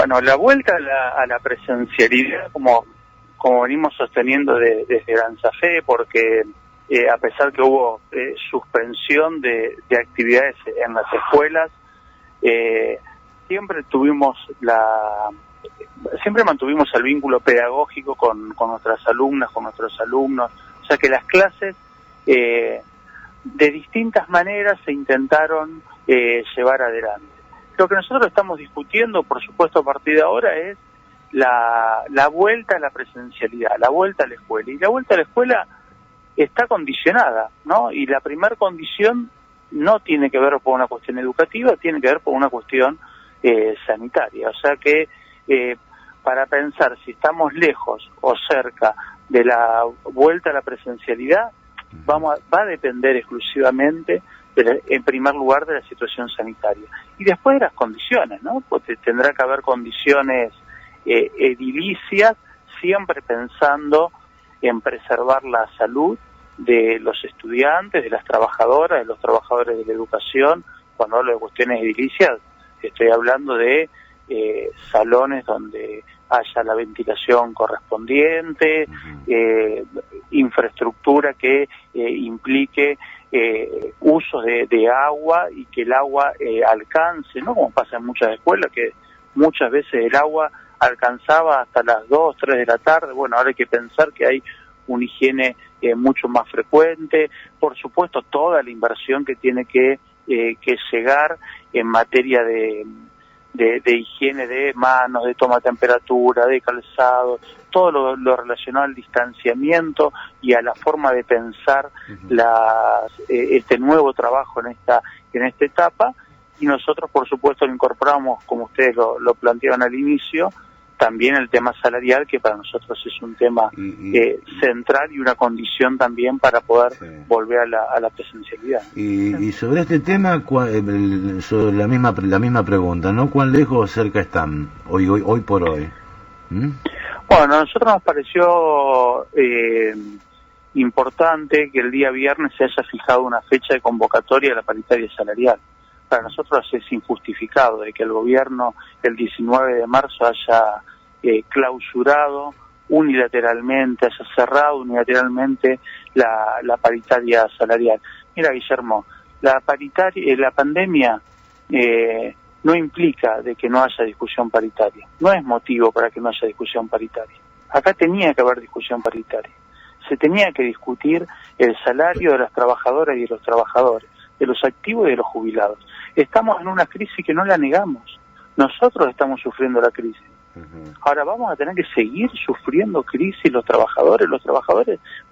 Bueno, la vuelta a la presencialidad, como venimos sosteniendo desde Aranzafé, porque a pesar que hubo suspensión de actividades en las escuelas, siempre mantuvimos el vínculo pedagógico con nuestras alumnas, con nuestros alumnos, o sea que las clases de distintas maneras se intentaron llevar adelante. Lo que nosotros estamos discutiendo, por supuesto, a partir de ahora es la vuelta a la presencialidad, la vuelta a la escuela. Y la vuelta a la escuela está condicionada, ¿no? Y la primera condición no tiene que ver con una cuestión educativa, tiene que ver con una cuestión sanitaria. O sea que para pensar si estamos lejos o cerca de la vuelta a la presencialidad, va a depender exclusivamente, en primer lugar, de la situación sanitaria. Y después de las condiciones, ¿no? Pues tendrá que haber condiciones edilicias, siempre pensando en preservar la salud de los estudiantes, de las trabajadoras, de los trabajadores de la educación. Cuando hablo de cuestiones edilicias, estoy hablando de salones donde haya la ventilación correspondiente, infraestructura que implique usos de agua y que el agua alcance, ¿no? Como pasa en muchas escuelas, que muchas veces el agua alcanzaba hasta las 2, 3 de la tarde. Bueno, ahora hay que pensar que hay una higiene mucho más frecuente. Por supuesto, toda la inversión que tiene que llegar en materia de higiene de manos, de toma de temperatura, de calzado, todo lo relacionado al distanciamiento y a la forma de pensar este nuevo trabajo en esta etapa. Y nosotros, por supuesto, lo incorporamos, como ustedes lo plantearon al inicio, también el tema salarial, que para nosotros es un tema central y una condición también para poder volver a la presencialidad. Y sobre este tema, sobre la misma pregunta, ¿no? ¿Cuán lejos o cerca están hoy por hoy? Bueno, a nosotros nos pareció importante que el día viernes se haya fijado una fecha de convocatoria de la paritaria salarial. Para nosotros es injustificado de que el gobierno el 19 de marzo haya clausurado unilateralmente, haya cerrado unilateralmente la paritaria salarial. Mira, Guillermo, la pandemia no implica de que no haya discusión paritaria, no es motivo para que no haya discusión paritaria. Acá tenía que haber discusión paritaria, se tenía que discutir el salario de las trabajadoras y de los trabajadores, de los activos y de los jubilados. Estamos en una crisis que no la negamos. Nosotros estamos sufriendo la crisis. Ahora vamos a tener que seguir sufriendo crisis los trabajadores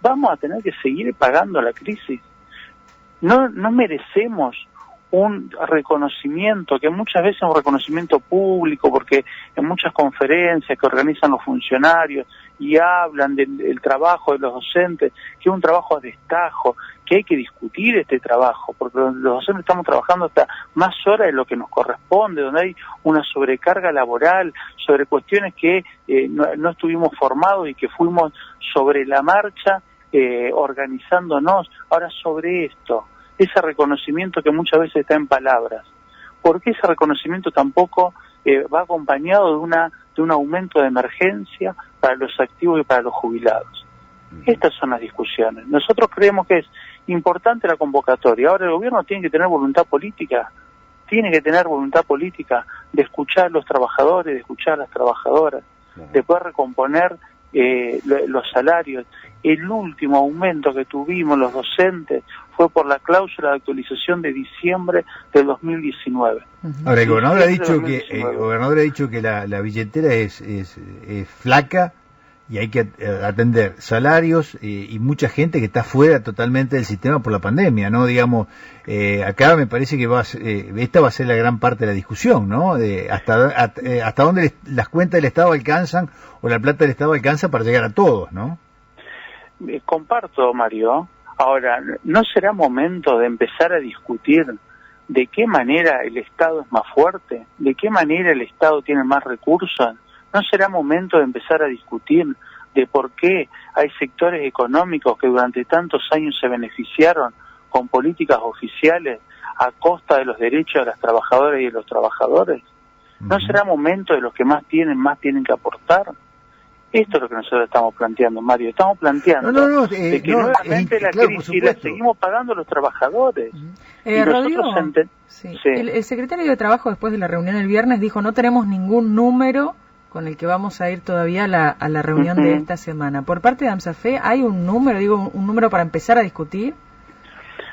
vamos a tener que seguir pagando la crisis. No merecemos un reconocimiento, que muchas veces es un reconocimiento público, porque en muchas conferencias que organizan los funcionarios y hablan del trabajo de los docentes, que es un trabajo a destajo, que hay que discutir este trabajo, porque los docentes estamos trabajando hasta más horas de lo que nos corresponde, donde hay una sobrecarga laboral, sobre cuestiones que no estuvimos formados y que fuimos sobre la marcha organizándonos. Ahora, sobre esto, ese reconocimiento que muchas veces está en palabras, porque ese reconocimiento tampoco va acompañado de un aumento de emergencia para los activos y para los jubilados. Estas son las discusiones. Nosotros creemos que es importante la convocatoria. Ahora el gobierno tiene que tener voluntad política, de escuchar a los trabajadores, de escuchar a las trabajadoras, de poder recomponer los salarios. El último aumento que tuvimos los docentes fue por la cláusula de actualización de diciembre del 2019. Ahora, el gobernador ha dicho que la billetera es flaca y hay que atender salarios y mucha gente que está fuera totalmente del sistema por la pandemia, ¿no? Digamos, acá me parece que esta va a ser la gran parte de la discusión, ¿no? Hasta dónde las cuentas del Estado alcanzan o la plata del Estado alcanza para llegar a todos, ¿no? Comparto, Mario. Ahora, ¿no será momento de empezar a discutir de qué manera el Estado es más fuerte? ¿De qué manera el Estado tiene más recursos? ¿No será momento de empezar a discutir de por qué hay sectores económicos que durante tantos años se beneficiaron con políticas oficiales a costa de los derechos de las trabajadoras y de los trabajadores? ¿No será momento de los que más tienen que aportar? Esto es lo que nosotros estamos planteando, Mario. Estamos planteando de que nuevamente la crisis la seguimos pagando los trabajadores. Rodrigo, el secretario de Trabajo, después de la reunión el viernes, dijo: no tenemos ningún número con el que vamos a ir todavía a la reunión de esta semana. Por parte de AMSAFE, ¿hay un número para empezar a discutir?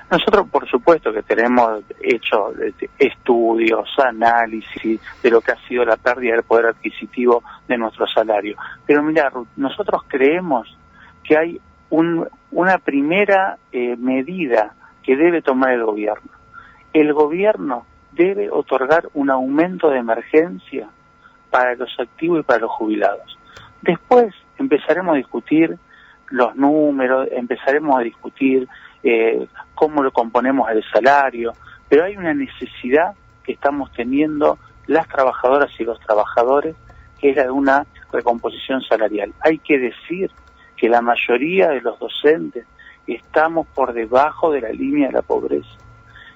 Nosotros, por supuesto, que tenemos hecho estudios, análisis de lo que ha sido la pérdida del poder adquisitivo de nuestro salario. Pero mira, Ruth, nosotros creemos que hay una primera medida que debe tomar el gobierno. El gobierno debe otorgar un aumento de emergencia para los activos y para los jubilados. Después empezaremos a discutir los números, empezaremos a discutir cómo lo componemos el salario, pero hay una necesidad que estamos teniendo las trabajadoras y los trabajadores, que es la de una recomposición salarial. Hay que decir que la mayoría de los docentes estamos por debajo de la línea de la pobreza.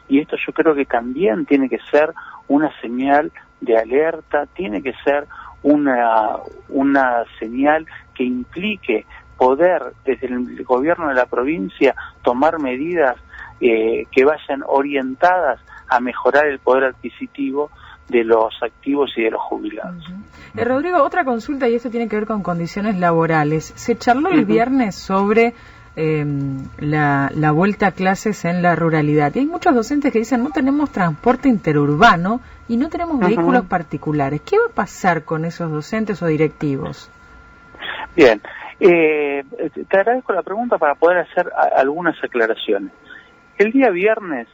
Y esto yo creo que también tiene que ser una señal de alerta, tiene que ser una señal que implique poder desde el gobierno de la provincia tomar medidas que vayan orientadas a mejorar el poder adquisitivo de los activos y de los jubilados. Rodrigo, otra consulta, y esto tiene que ver con condiciones laborales. Se charló el viernes sobre la vuelta a clases en la ruralidad. Y hay muchos docentes que dicen: no tenemos transporte interurbano y no tenemos vehículos particulares. ¿Qué va a pasar con esos docentes o directivos? Bien, te agradezco la pregunta para poder hacer algunas aclaraciones. El día viernes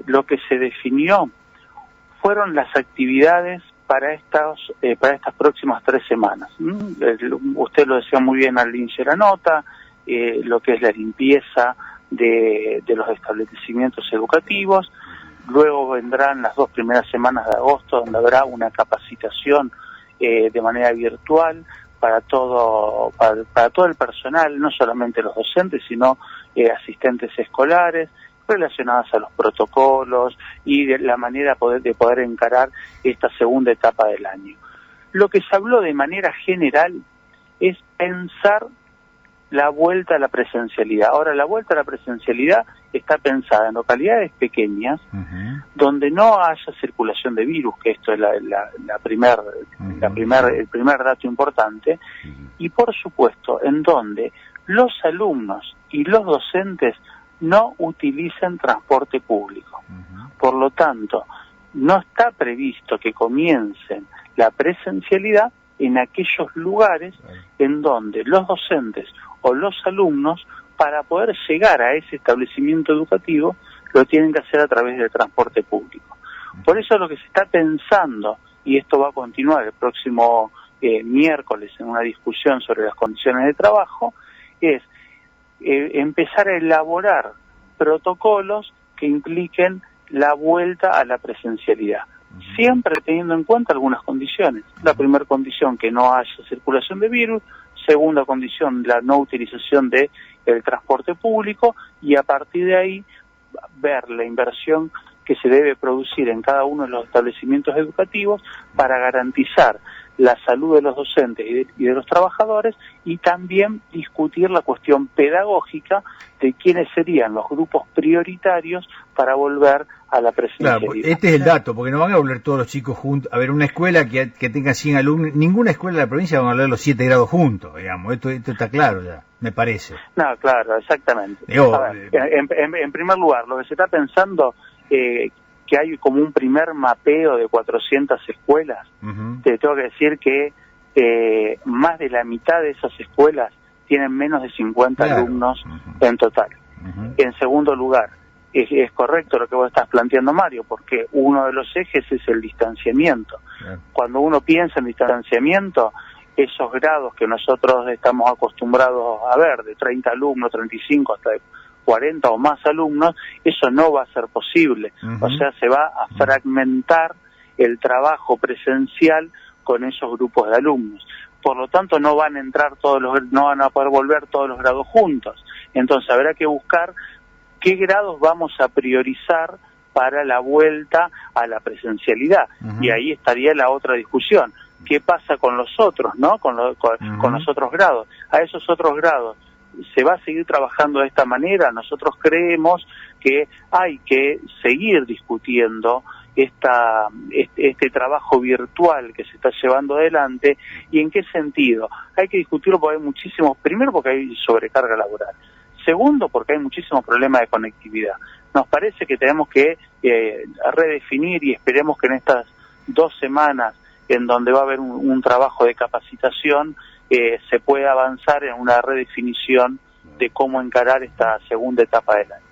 lo que se definió fueron las actividades para estas próximas 3 semanas. Usted lo decía muy bien al inicio de la nota, lo que es la limpieza de los establecimientos educativos. Luego vendrán las 2 primeras semanas de agosto, donde habrá una capacitación de manera virtual para todo el personal, no solamente los docentes, sino asistentes escolares, relacionadas a los protocolos y de la manera de poder encarar esta segunda etapa del año. Lo que se habló de manera general es pensar la vuelta a la presencialidad. Ahora, la vuelta a la presencialidad está pensada en localidades pequeñas, donde no haya circulación de virus, que esto es el primer dato importante, y por supuesto en donde los alumnos y los docentes no utilicen transporte público. Por lo tanto, no está previsto que comiencen la presencialidad en aquellos lugares en donde los docentes o los alumnos, para poder llegar a ese establecimiento educativo, lo tienen que hacer a través del transporte público. Por eso lo que se está pensando, y esto va a continuar el próximo miércoles en una discusión sobre las condiciones de trabajo, es empezar a elaborar protocolos que impliquen la vuelta a la presencialidad, siempre teniendo en cuenta algunas condiciones. La primera condición, que no haya circulación de virus. Segunda condición, la no utilización del transporte público, y a partir de ahí ver la inversión que se debe producir en cada uno de los establecimientos educativos para garantizar la salud de los docentes y de los trabajadores, y también discutir la cuestión pedagógica de quiénes serían los grupos prioritarios para volver a la presencialidad. Claro, este es el dato, porque no van a volver todos los chicos juntos. A ver, una escuela que tenga 100 alumnos, ninguna escuela de la provincia van a volver los 7 grados juntos, digamos. Esto está claro ya, me parece. No, claro, exactamente. En primer lugar, lo que se está pensando, que hay como un primer mapeo de 400 escuelas. Te tengo que decir que más de la mitad de esas escuelas tienen menos de 50 alumnos en total. En segundo lugar, es correcto lo que vos estás planteando, Mario, porque uno de los ejes es el distanciamiento. Cuando uno piensa en distanciamiento, esos grados que nosotros estamos acostumbrados a ver, de 30 alumnos, 35, hasta de 40 o más alumnos, eso no va a ser posible. O sea, se va a fragmentar el trabajo presencial con esos grupos de alumnos. Por lo tanto, no van a poder volver todos los grados juntos. Entonces, habrá que buscar qué grados vamos a priorizar para la vuelta a la presencialidad. Y ahí estaría la otra discusión. ¿Qué pasa con los otros, no? Con los otros grados. A esos otros grados, ¿se va a seguir trabajando de esta manera? Nosotros creemos que hay que seguir discutiendo este trabajo virtual que se está llevando adelante. ¿Y en qué sentido? Hay que discutirlo porque hay muchísimos, primero porque hay sobrecarga laboral, segundo porque hay muchísimos problemas de conectividad. Nos parece que tenemos que redefinir, y esperemos que en estas 2 semanas en donde va a haber un trabajo de capacitación, se pueda avanzar en una redefinición de cómo encarar esta segunda etapa del año.